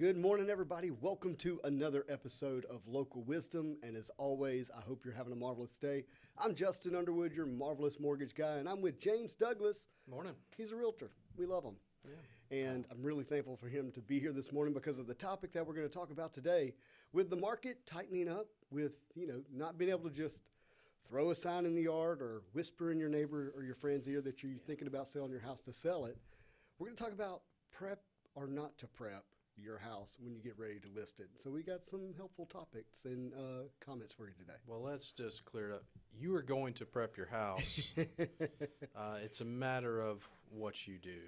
Good morning, everybody. Welcome to another episode of Local Wisdom. And as always, I hope you're having a marvelous day. I'm Justin Underwood, your marvelous mortgage guy, and I'm with James Douglas. Morning. He's a realtor. We love him. Yeah. And I'm really thankful for him to be here this morning because of the topic that we're going to talk about today. With the market tightening up, with, not being able to just throw a sign in the yard or whisper in your neighbor or your friend's ear that you're thinking about selling your house to sell it, we're going to talk about prep or not to prep your house when you get ready to list it. So we got some helpful topics and comments for you today. Well, let's just clear it up. You are going to prep your house. It's a matter of what you do.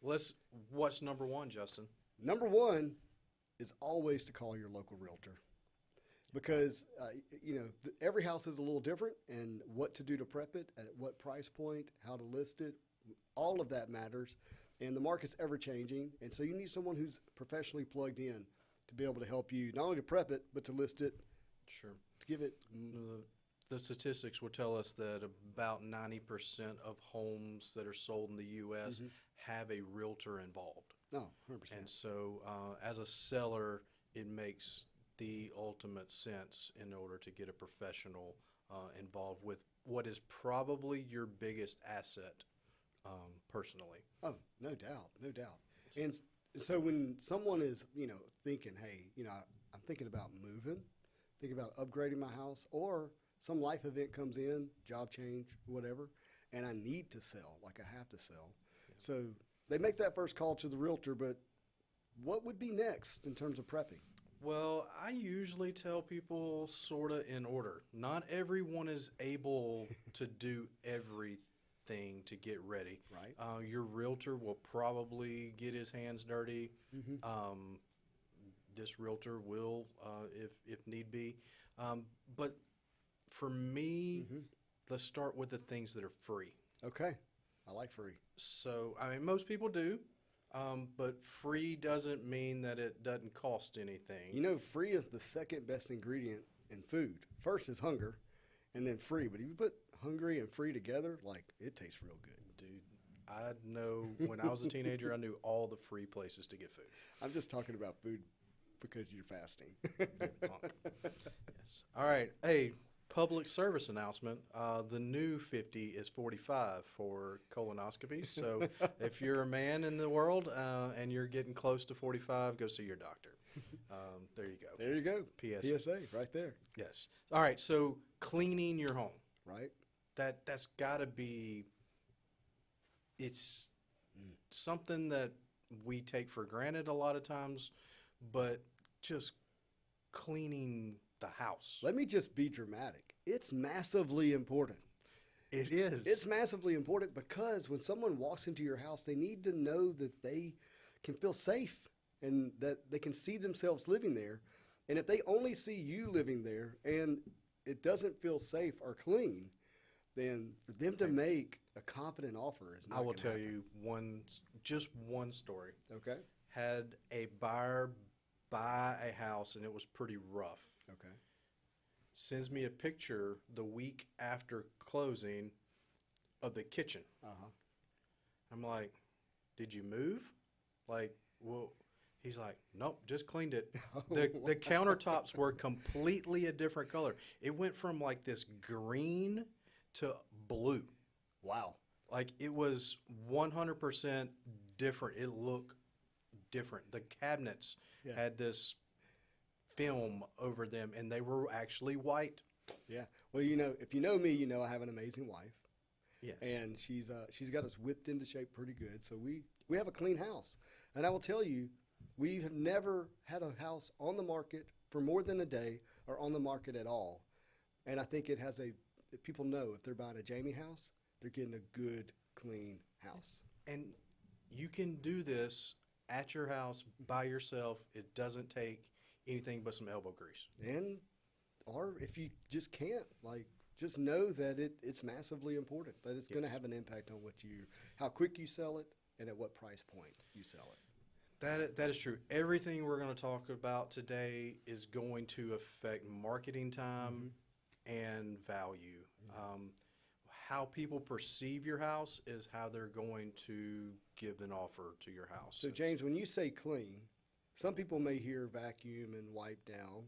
What's number one, Justin? Number one is always to call your local realtor. Because, every house is a little different, and what to do to prep it, at what price point, how to list it, all of that matters. And the market's ever changing, and so you need someone who's professionally plugged in to be able to help you not only to prep it, but to list it. Sure. To give it. The statistics will tell us that about 90% of homes that are sold in the U.S. have a realtor involved. Oh, 100%. And so as a seller, it makes the ultimate sense in order to get a professional involved with what is probably your biggest asset personally. Oh, no doubt, no doubt. And so when someone is, thinking, hey, I'm thinking about moving, thinking about upgrading my house, or some life event comes in, job change, whatever, and I need to sell, like I have to sell. Yeah. So they make that first call to the realtor, but what would be next in terms of prepping? Well, I usually tell people sort of in order. Not everyone is able to do everything to get ready. Right. Your realtor will probably get his hands dirty. This realtor will, if need be. But for me, let's start with the things that are free. Okay. I like free. So, most people do. But free doesn't mean that it doesn't cost anything. Free is the second best ingredient in food. First is hunger, and then free. But if you put hungry and free together, it tastes real good. Dude, I know when I was a teenager, I knew all the free places to get food. I'm just talking about food because you're fasting. Yes. All right. Hey, public service announcement. The new 50 is 45 for colonoscopies. So if you're a man in the world and you're getting close to 45, go see your doctor. There you go. There you go. PSA right there. Yes. All right. So cleaning your home. Right. That's got to be, it's something that we take for granted a lot of times, but just cleaning the house. Let me just be dramatic. It's massively important. It is. It's massively important because when someone walks into your house, they need to know that they can feel safe and that they can see themselves living there. And if they only see you living there and it doesn't feel safe or clean, then for them to make a competent offer is not. I will tell you just one story. Okay. Had a buyer buy a house and it was pretty rough. Okay. Sends me a picture the week after closing of the kitchen. I'm like, did you move? Well, he's like, nope, just cleaned it. The countertops were completely a different color. It went from this green to blue. Wow. It was 100% different. It looked different. The cabinets had this film over them, and they were actually white. Yeah. Well, if you know me, I have an amazing wife. Yeah. And she's got us whipped into shape pretty good. So we have a clean house. And I will tell you, we have never had a house on the market for more than a day or on the market at all. And I think people know if they're buying a Jamie house, they're getting a good, clean house. And you can do this at your house by yourself. It doesn't take anything but some elbow grease. Or if you just can't, just know that it's massively important, that it's going to have an impact on how quick you sell it and at what price point you sell it. That is true. Everything we're going to talk about today is going to affect marketing time and value. How people perceive your house is how they're going to give an offer to your house. So, James, when you say clean, Some people may hear vacuum and wipe down,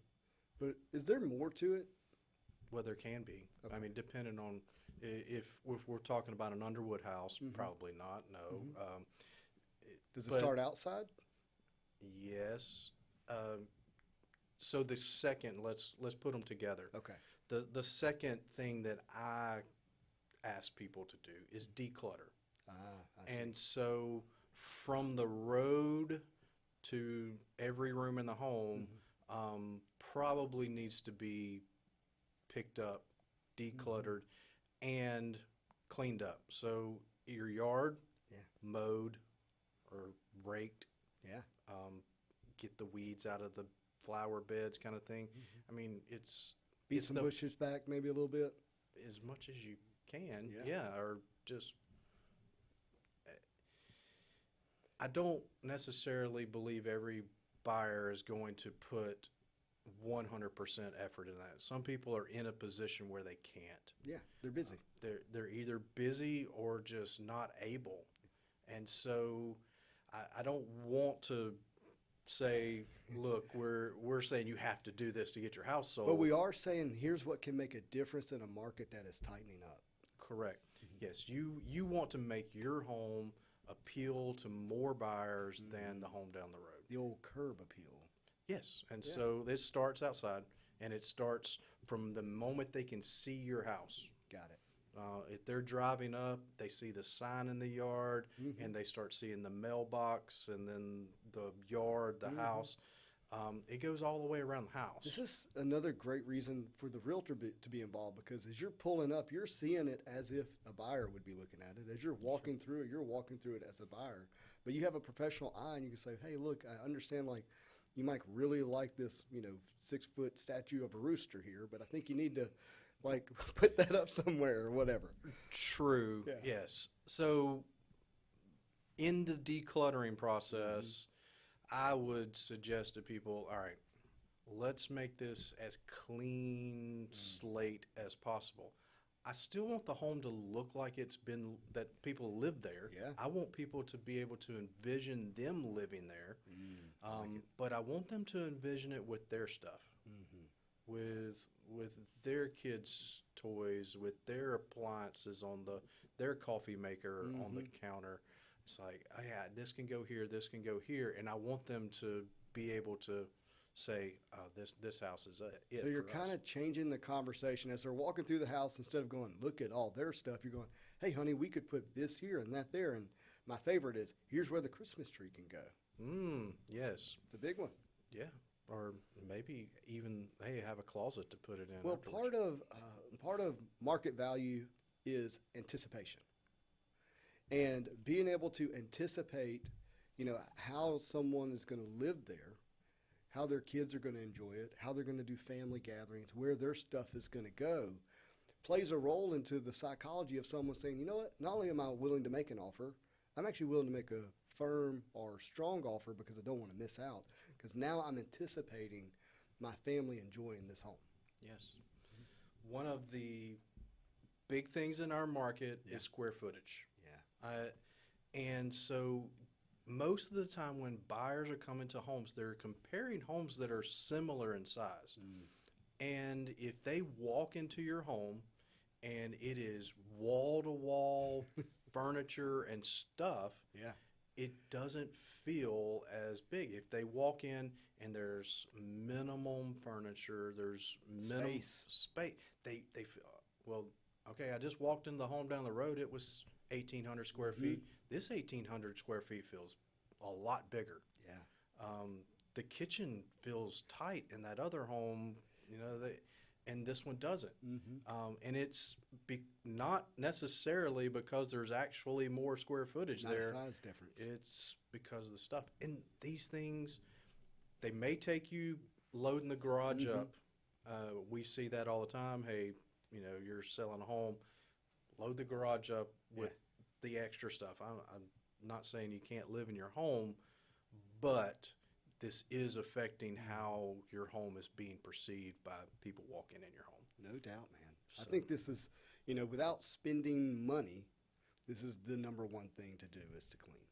but is there more to it? Well, there can be. Okay. I mean, depending on if we're talking about an Underwood house, probably not. No. Does it but start outside? yes. So the second, let's put them together. Okay. The second thing that I ask people to do is declutter. I see. And so from the road to every room in the home, probably needs to be picked up, decluttered, and cleaned up. So your yard, mowed or raked, get the weeds out of the flower beds, kind of thing. I mean, Beat some bushes back maybe a little bit. As much as you can, yeah, or just. I don't necessarily believe every buyer is going to put 100% effort in that. Some people are in a position where they can't. Yeah, they're busy. They're either busy or just not able. And so I don't want to say, look, we're saying you have to do this to get your house sold. But we are saying here's what can make a difference in a market that is tightening up. Correct. Yes, you want to make your home appeal to more buyers than the home down the road. The old curb appeal. Yes, and so this starts outside, and it starts from the moment they can see your house. Got it. If they're driving up, they see the sign in the yard, and they start seeing the mailbox, and then the yard, the house. It goes all the way around the house. This is another great reason for the realtor to be involved, because as you're pulling up, you're seeing it as if a buyer would be looking at it. As you're walking through it, you're walking through it as a buyer. But you have a professional eye, and you can say, hey, look, I understand, like, you might really like this, 6-foot statue of a rooster here, but I think you need to, like, put that up somewhere or whatever. True, yes. So in the decluttering process, I would suggest to people, all right, let's make this as clean slate as possible. I still want the home to look like it's been, that people live there. Yeah. I want people to be able to envision them living there. But I want them to envision it with their stuff, with their kids' toys, with their appliances on their coffee maker on the counter. It's like, oh yeah, this can go here, this can go here, and I want them to be able to say, this house is it. So you're kind of changing the conversation as they're walking through the house. Instead of going, look at all their stuff, you're going, hey, honey, we could put this here and that there. And my favorite is, here's where the Christmas tree can go. Yes. It's a big one. Yeah. Or maybe even, hey, have a closet to put it in. Well, part of market value is anticipation. And being able to anticipate, how someone is going to live there, how their kids are going to enjoy it, how they're going to do family gatherings, where their stuff is going to go, plays a role into the psychology of someone saying, you know what, not only am I willing to make an offer, I'm actually willing to make a firm or strong offer because I don't want to miss out. Because now I'm anticipating my family enjoying this home. Yes. One of the big things in our market is square footage. And so most of the time when buyers are coming to homes, they're comparing homes that are similar in size. And if they walk into your home and it is wall-to-wall furniture and stuff, it doesn't feel as big. If they walk in and there's minimum furniture, there's minimum space, they feel, well, okay, I just walked in the home down the road, it was 1,800 square feet. This 1,800 square feet feels a lot bigger. The kitchen feels tight in that other home, and this one doesn't. And it's not necessarily because there's actually more square footage there. Not a size difference. It's because of the stuff. And these things, they may take you loading the garage up. We see that all the time. Hey, you're selling a home, load the garage up with the extra stuff. I'm not saying you can't live in your home, but this is affecting how your home is being perceived by people walking in your home. No doubt, man. So, I think this is, without spending money, this is the number one thing to do is to clean.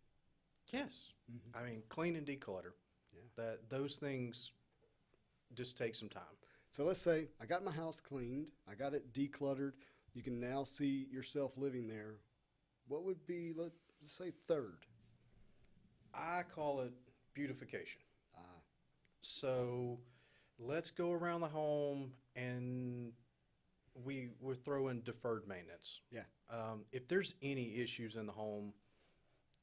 Yes. I mean, clean and declutter. That those things just take some time. So let's say I got my house cleaned, I got it decluttered. You can now see yourself living there. What would be, let's say, third? I call it beautification. Ah, So let's go around the home and we're throwing deferred maintenance. yeah. If there's any issues in the home,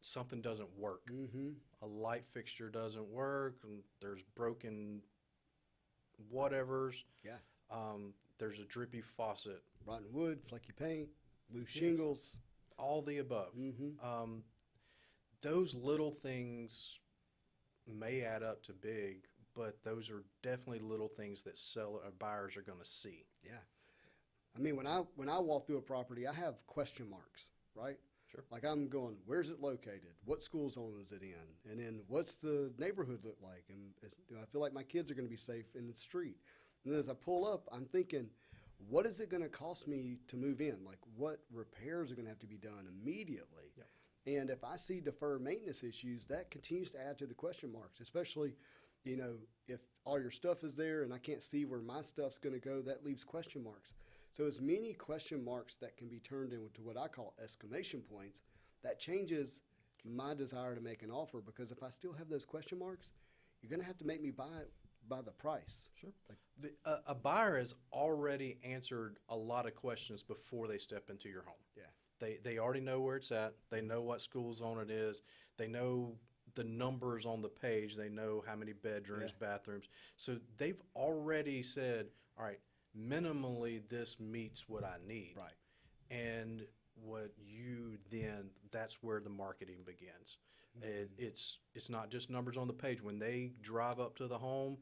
something doesn't work. Mm-hmm. A light fixture doesn't work, and there's broken whatevers. Yeah. There's a drippy faucet. Rotten wood, flaky paint, loose shingles. All the above. Mm-hmm. Those little things may add up to big, but those are definitely little things that buyers are going to see. Yeah. I mean, when I walk through a property, I have question marks, right? Sure. Like I'm going, where's it located? What school zone is it in? And then what's the neighborhood look like? And do I feel like my kids are going to be safe in the street? And then as I pull up, I'm thinking, what is it going to cost me to move in? Like what repairs are going to have to be done immediately? Yep. And if I see deferred maintenance issues, that continues to add to the question marks, especially, if all your stuff is there and I can't see where my stuff's going to go, that leaves question marks. So as many question marks that can be turned into what I call exclamation points, that changes my desire to make an offer, because if I still have those question marks, you're going to have to make me buy it by the price. Sure. A buyer has already answered a lot of questions before they step into your home. Yeah. They already know where it's at. They know what school zone it is. They know the numbers on the page. They know how many bedrooms, bathrooms. So they've already said, all right, minimally this meets what I need. Right. And that's where the marketing begins. Mm-hmm. It's not just numbers on the page. When they drive up to the home,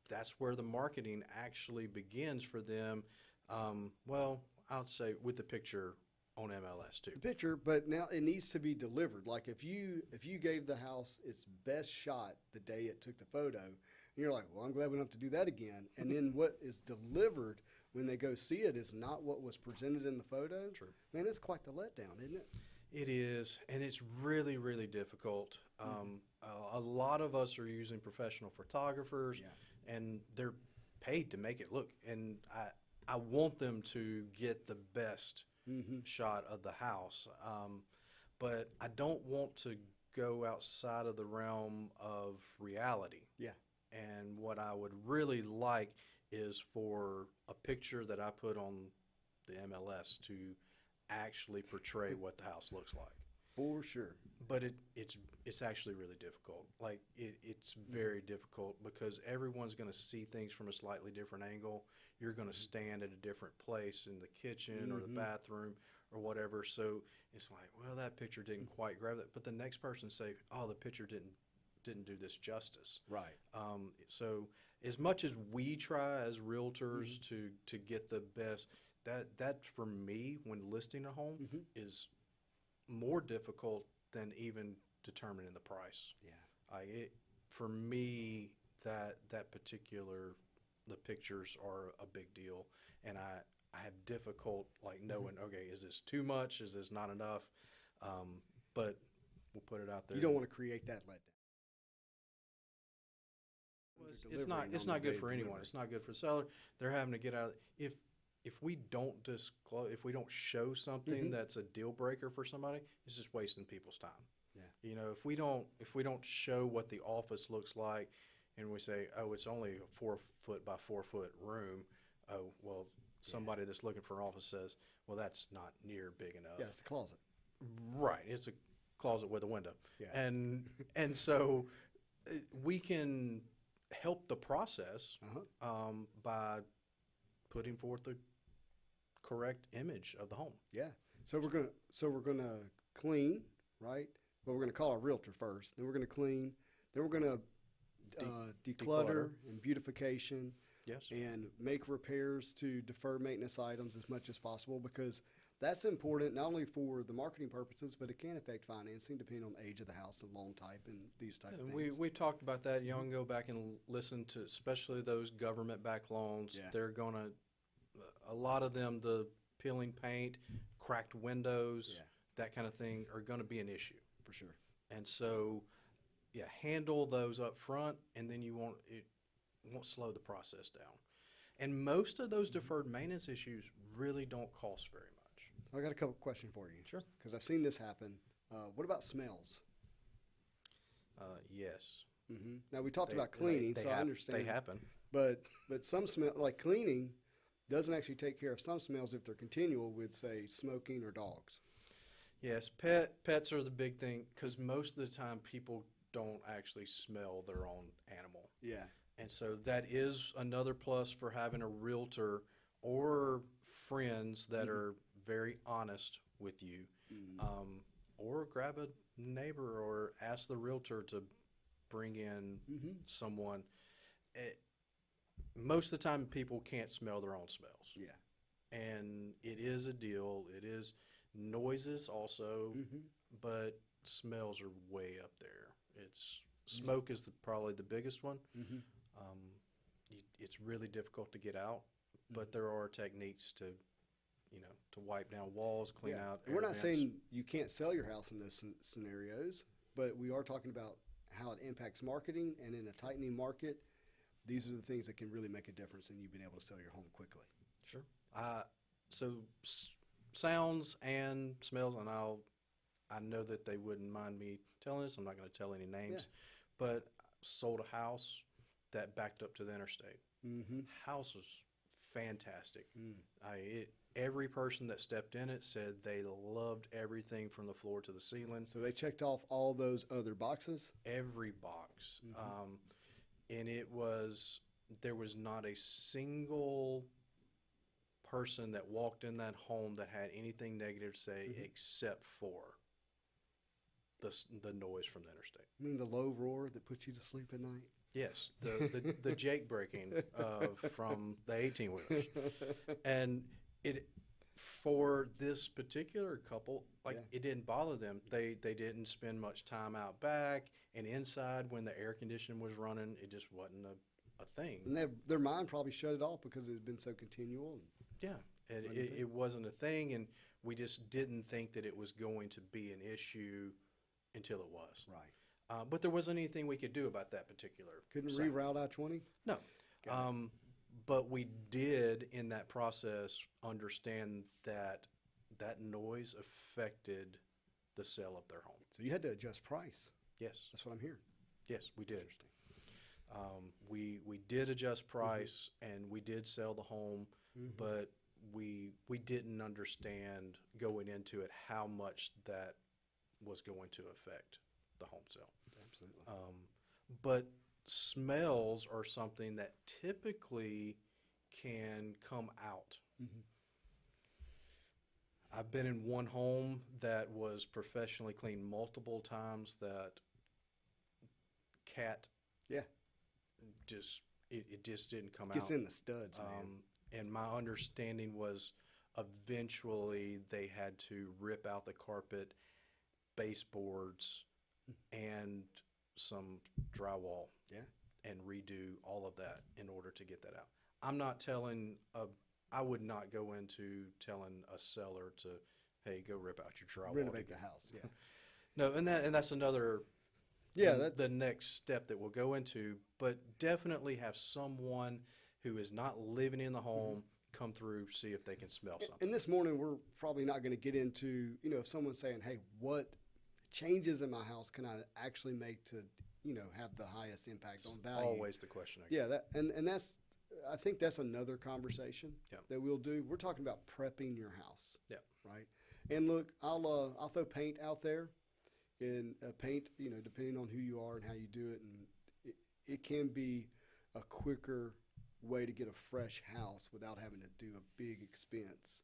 that's where the marketing actually begins for them. Well, I'll say with the picture on MLS too. The picture, but now it needs to be delivered. Like if you gave the house its best shot the day it took the photo, and you're like, well, I'm glad we don't have to do that again. And then what is delivered when they go see it is not what was presented in the photo. True. Man, it's quite the letdown, isn't it? It is, and it's really, really difficult. A lot of us are using professional photographers, and they're paid to make it look. And I want them to get the best shot of the house, but I don't want to go outside of the realm of reality. Yeah. And what I would really like is for a picture that I put on the MLS to actually portray what the house looks like. For sure. But it's actually really difficult. Like it's very difficult because everyone's going to see things from a slightly different angle. You're going to stand at a different place in the kitchen or the bathroom or whatever. So it's like, well, that picture didn't quite grab that. But the next person say, oh, the picture didn't do this justice. Right. So as much as we try as realtors to get the best, that for me when listing a home is more difficult than even determining the price. Yeah. For me, that particular, the pictures are a big deal, and I have difficult like knowing, okay, is this too much? Is this not enough? But we'll put it out there. You don't want to create that letdown. Well, it's not good for anyone. It's not good for the seller. They're having to get out. If we don't disclose, if we don't show something that's a deal breaker for somebody, it's just wasting people's time. Yeah. You know, if we don't show what the office looks like, and we say, oh, it's only a 4 foot by 4 foot room. Oh, well, somebody that's looking for an office says, well, that's not near big enough. Yeah, it's a closet. Right. It's a closet with a window. Yeah. And so we can help the process by putting forth the correct image of the home. Yeah. So we're gonna clean, right? Well, we're gonna call our realtor first. Then we're gonna clean. Then we're gonna declutter and beautification. Yes. And make repairs to defer maintenance items as much as possible, because that's important not only for the marketing purposes, but it can affect financing depending on the age of the house and loan type and these type of things. We talked about that. You can go back and listen to, especially those government-backed loans. Yeah. They're going to, a lot of them, the peeling paint, cracked windows, that kind of thing are going to be an issue. For sure. And so handle those up front, and then won't slow the process down. And most of those deferred maintenance issues really don't cost very much. I got a couple questions for you. Sure. Because I've seen this happen. What about smells? Yes. Now we talked about cleaning, so I understand they happen. But some smell, like cleaning, doesn't actually take care of some smells if they're continual with, say, smoking or dogs. Yes, pets are the big thing because most of the time people don't actually smell their own animal. Yeah. And so that is another plus for having a realtor or friends that are very honest with you. Or grab a neighbor or ask the realtor to bring in someone. Most of the time people can't smell their own smells. Yeah. And it is a deal. It is noises also, but smells are way up there. Smoke is probably the biggest one. It's really difficult to get out, but there are techniques to wipe down walls, clean out air We're not vents. saying you can't sell your house in those scenarios, but we are talking about how it impacts marketing, and in a tightening market, these are the things that can really make a difference in you being able to sell your home quickly. Sure. So sounds and smells, and I know that they wouldn't mind me telling this. I'm not going to tell any names, but sold a house that backed up to the interstate. House was fantastic. Every person that stepped in it said they loved everything from the floor to the ceiling. So they checked off all those other boxes? Every box. And there was not a single person that walked in that home that had anything negative to say except for the noise from the interstate. You mean the low roar that puts you to sleep at night? Yes, the jake breaking from the 18-wheelers. And for this particular couple, it didn't bother them. They didn't spend much time out back and inside when the air conditioning was running. It just wasn't a thing. And their mind probably shut it off because it had been so continual. It wasn't a thing, and we just didn't think that it was going to be an issue until it was. Right. But there wasn't anything we could do about that particular. Couldn't site. reroute I-20? No. But we did, in that process, understand that noise affected the sale of their home. So you had to adjust price. Yes. That's what I'm hearing. Yes, we did. Interesting. We did adjust price, and we did sell the home, but we didn't understand going into it how much that was going to affect the home sale. Absolutely. But smells are something that typically can come out. I've been in one home that was professionally cleaned multiple times that cat it just didn't come out. Gets in the studs, man. And my understanding was eventually they had to rip out the carpet, baseboards, and some drywall and redo all of that in order to get that out. I'm not telling I would not go into telling a seller to, hey, go rip out your drywall. Renovate the house, yeah. No, and that's another that's the next step that we'll go into, but definitely have someone who is not living in the home come through, see if they can smell something. And this morning we're probably not going to get into, if someone's saying, hey, what changes in my house can I actually make to, have the highest impact on value? Always the question. And that's, I think that's another conversation that we'll do. We're talking about prepping your house. Yeah. Right. And look, I'll throw paint out there, and paint, depending on who you are and how you do it, and it can be a quicker way to get a fresh house without having to do a big expense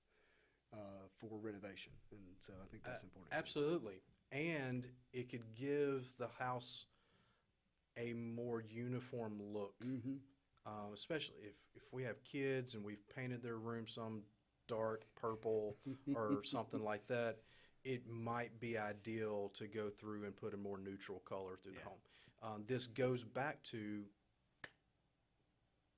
for renovation. And so I think that's important. Absolutely. And it could give the house a more uniform look, especially if we have kids and we've painted their room some dark purple or something like that. It might be ideal to go through and put a more neutral color through the home. This goes back to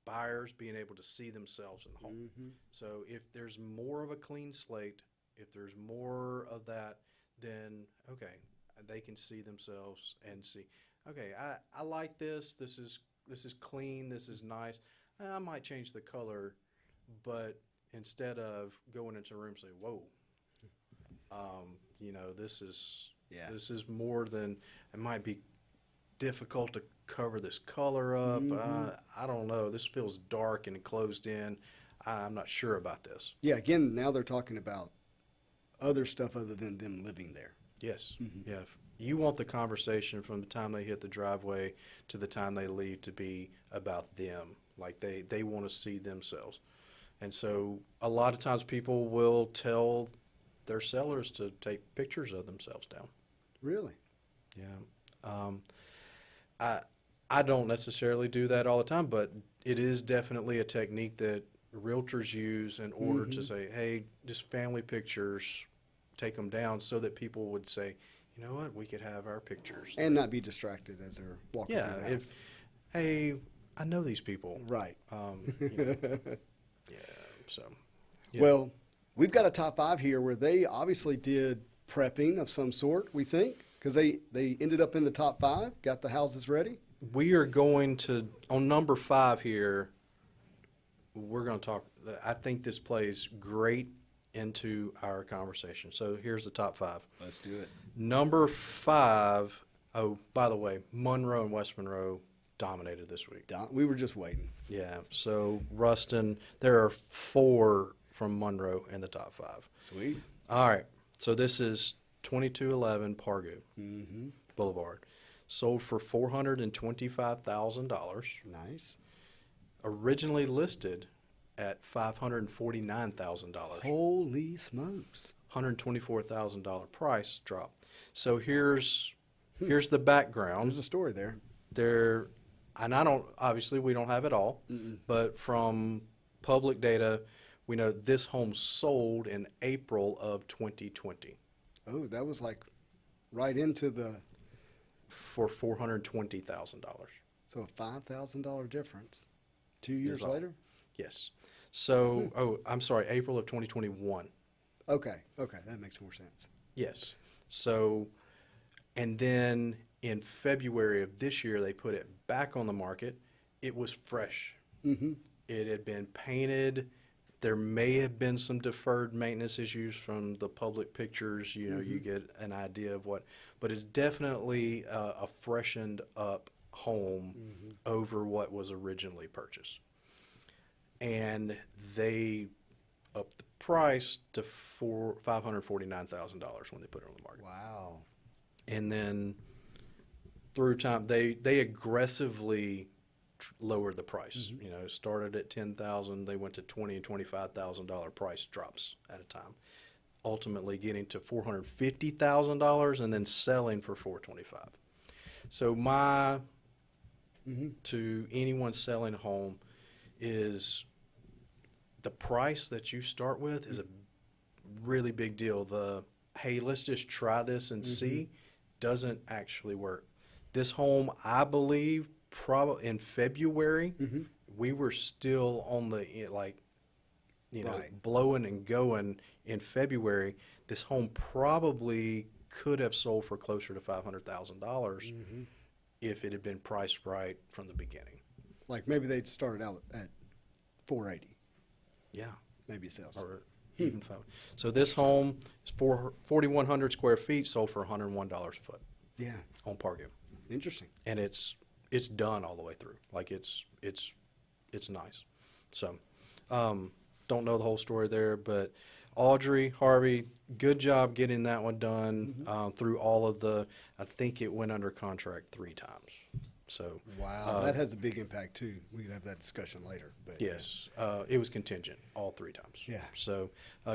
buyers being able to see themselves in the home. So if there's more of a clean slate, if there's more of that, then okay, they can see themselves and see. okay, I like this. This is clean. This is nice. I might change the color, but instead of going into a room and say, whoa, this is Yeah. this is more than it might be difficult to cover this color up. I don't know. This feels dark and closed in. I'm not sure about this. Yeah. Again, now they're talking about other stuff other than them living there. Yes. Yeah. You want the conversation from the time they hit the driveway to the time they leave to be about them. Like they want to see themselves. And so a lot of times people will tell their sellers to take pictures of themselves down. Really? Yeah. I don't necessarily do that all the time, but it is definitely a technique that realtors use in order to say, hey, just family pictures, take them down so that people would say, you know what, we could have our pictures. And not be distracted as they're walking through the house. Hey, I know these people. Right. So. Yeah. Well, we've got a top 5 here where they obviously did prepping of some sort, we think, because they ended up in the top 5, got the houses ready. We are going to, on number 5 here, we're going to talk, I think this plays great into our conversation. So here's the top 5. Let's do it. Number 5, oh, by the way, Monroe and West Monroe dominated this week. We were just waiting. Yeah, so Ruston, there are 4 from Monroe in the top 5. Sweet. All right, so this is 2211 Pargu Boulevard. Sold for $425,000. Nice. Originally listed at $549,000. Holy smokes. $124,000 price drop. So here's the background. There's a story there. And obviously we don't have it all, but from public data, we know this home sold in April of 2020. Oh, that was like right into the... For $420,000. So a $5,000 difference 2 years later? Yes. So, I'm sorry, April of 2021. Okay, that makes more sense. Yes. So, and then in February of this year, they put it back on the market. It was fresh. It had been painted. There may have been some deferred maintenance issues from the public pictures. You get an idea of what, but it's definitely a freshened up home over what was originally purchased. And they upped the price to $549,000 when they put it on the market. Wow. And then through time, they aggressively lowered the price. Started at $10,000, they went to $20,000 and $25,000 price drops at a time, ultimately getting to $450,000 and then selling for $425,000. So to anyone selling a home is the price that you start with is a really big deal. Hey, let's just try this and see, doesn't actually work. This home, I believe, probably in February, we were still on the blowing and going in February. This home probably could have sold for closer to $500,000 if it had been priced right from the beginning. Like maybe they'd started out at $480,000. Yeah, maybe sales or even $500,000. So this home is 4,100 square feet, sold for $101 a foot. Yeah, on Pargu. Interesting. And it's done all the way through. Like it's nice. So, don't know the whole story there, but Audrey, Harvey, good job getting that one done through all of I think it went under contract 3 times. So wow, that has a big impact too. We can have that discussion later. But yes, it was contingent all 3 times. Yeah. So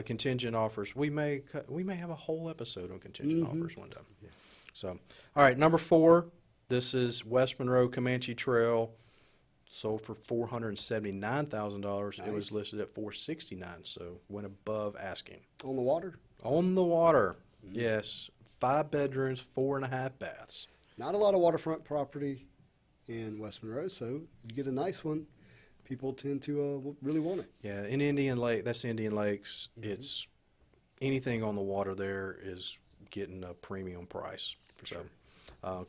contingent offers, we may have a whole episode on contingent offers one day. Yeah. So, all right, number 4. This is West Monroe Comanche Trail, sold for $479,000. Nice. It was listed at $469,000, so went above asking. On the water? On the water, yes. 5 bedrooms, 4.5 baths. Not a lot of waterfront property in West Monroe, so you get a nice one. People tend to really want it. Yeah, in Indian Lake, that's Indian Lakes. It's anything on the water there is getting a premium price. For sure.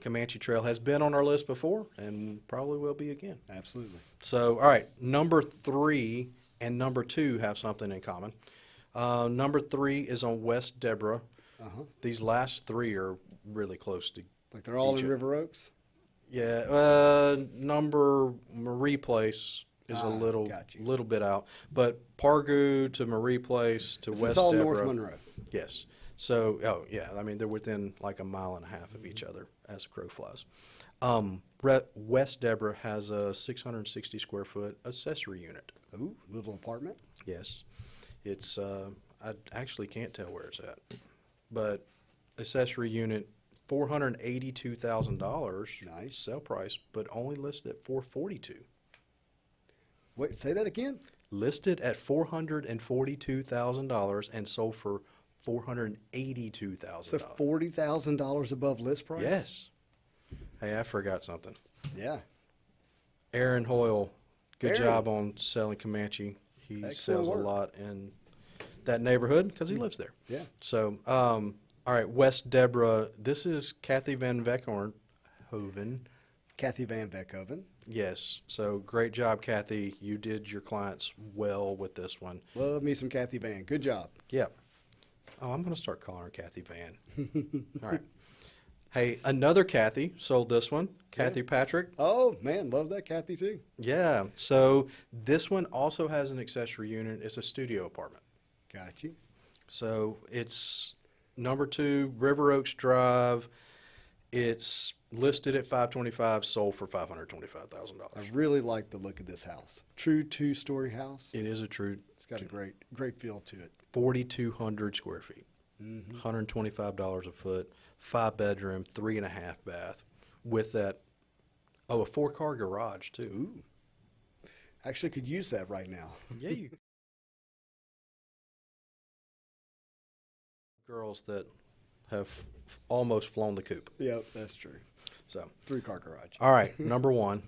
Comanche Trail has been on our list before and probably will be again. Absolutely. So, all right, number 3 and number 2 have something in common. Number 3 is on West Deborah. These last 3 are really close to Like they're all in River Oaks? Yeah, number Marie Place is a little bit out, but Pargu to Marie Place to This West is all Deborah. North Monroe. Yes. So, oh yeah, I mean they're within like a mile and a half of each other as a crow flies. West Deborah has a 660 square foot accessory unit. Ooh, little apartment. Yes, it's I actually can't tell where it's at, but accessory unit. $482,000 nice sale price, but only listed at $442,000. Wait, say that again? Listed at $442,000 and sold for $482,000. So $40,000 above list price? Yes. Hey, I forgot something. Yeah. Aaron Hoyle, good job on selling Comanche. He sells a lot in that neighborhood because he lives there. Yeah. So, all right, West Deborah. This is Kathy Van Veckhoven. Kathy Van Veckhoven. Yes. So great job, Kathy. You did your clients well with this one. Love me some Kathy Van. Good job. Yeah. Oh, I'm going to start calling her Kathy Van. All right. Hey, another Kathy sold this one. Kathy Patrick. Oh, man. Love that Kathy, too. Yeah. So this one also has an accessory unit. It's a studio apartment. Got you. So it's number 2, River Oaks Drive. It's listed at $525,000, sold for $525,000. I really like the look of this house. True 2-story house. It is a true. It's got a great feel to it. 4,200 square feet. $125 a foot. 5-bedroom, 3.5 bath. With that, a 4-car garage too. Ooh. Actually, could use that right now. Yeah, you. Girls that have almost flown the coop. Yep, that's true. So 3-car garage. All right, number 1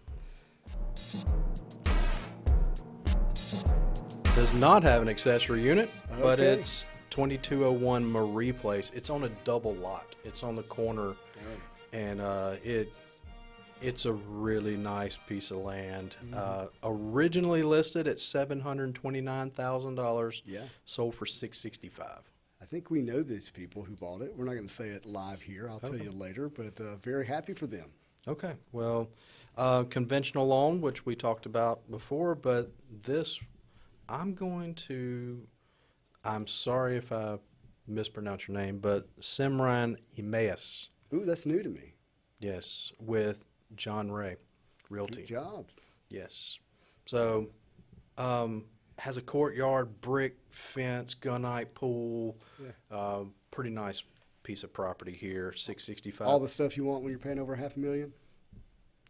does not have an accessory unit, but it's 2201 Marie Place. It's on a double lot. It's on the corner, and it's a really nice piece of land. Originally listed at $729,000. Yeah. Sold for $665,000. I think we know these people who bought it. We're not going to say it live here. I'll tell you later, but very happy for them. Okay. Well, conventional loan, which we talked about before, but this, I'm sorry if I mispronounce your name, but Simran Emmaus. Ooh, that's new to me. Yes, with John Ray Realty. Good job. Yes. So, has a courtyard, brick fence, gunite pool. Yeah. Pretty nice piece of property here. 665. All the stuff you want when you're paying over $500,000.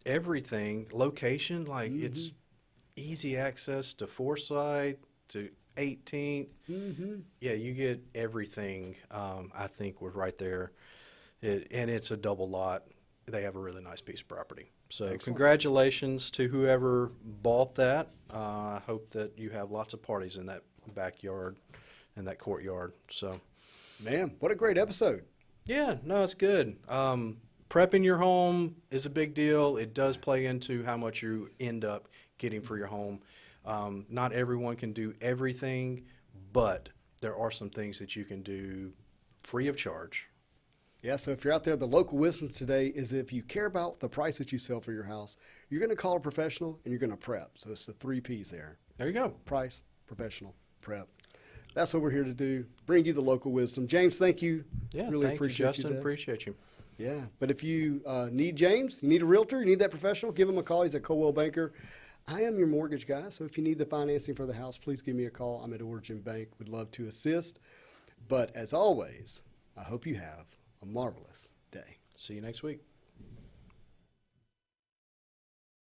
Everything. Location, like it's easy access to Forsyth, to 18th. Yeah, you get everything. I think we're right there, and it's a double lot. They have a really nice piece of property. So excellent. Congratulations to whoever bought that. I hope that you have lots of parties in that backyard and that courtyard. So, man, what a great episode. Yeah, no, it's good. Prepping your home is a big deal. It does play into how much you end up getting for your home. Not everyone can do everything, but there are some things that you can do free of charge. Yeah, so if you're out there, the local wisdom today is if you care about the price that you sell for your house, you're going to call a professional and you're going to prep. So it's the 3 Ps there. There you go. Price, professional, prep. That's what we're here to do, bring you the local wisdom. James, thank you. Yeah, really thank appreciate you, Justin. You appreciate you. Yeah, but if you need James, you need a realtor, you need that professional, give him a call. He's a Coldwell Banker. I am your mortgage guy, so if you need the financing for the house, please give me a call. I'm at Origin Bank. Would love to assist. But as always, I hope you have a marvelous day. See you next week.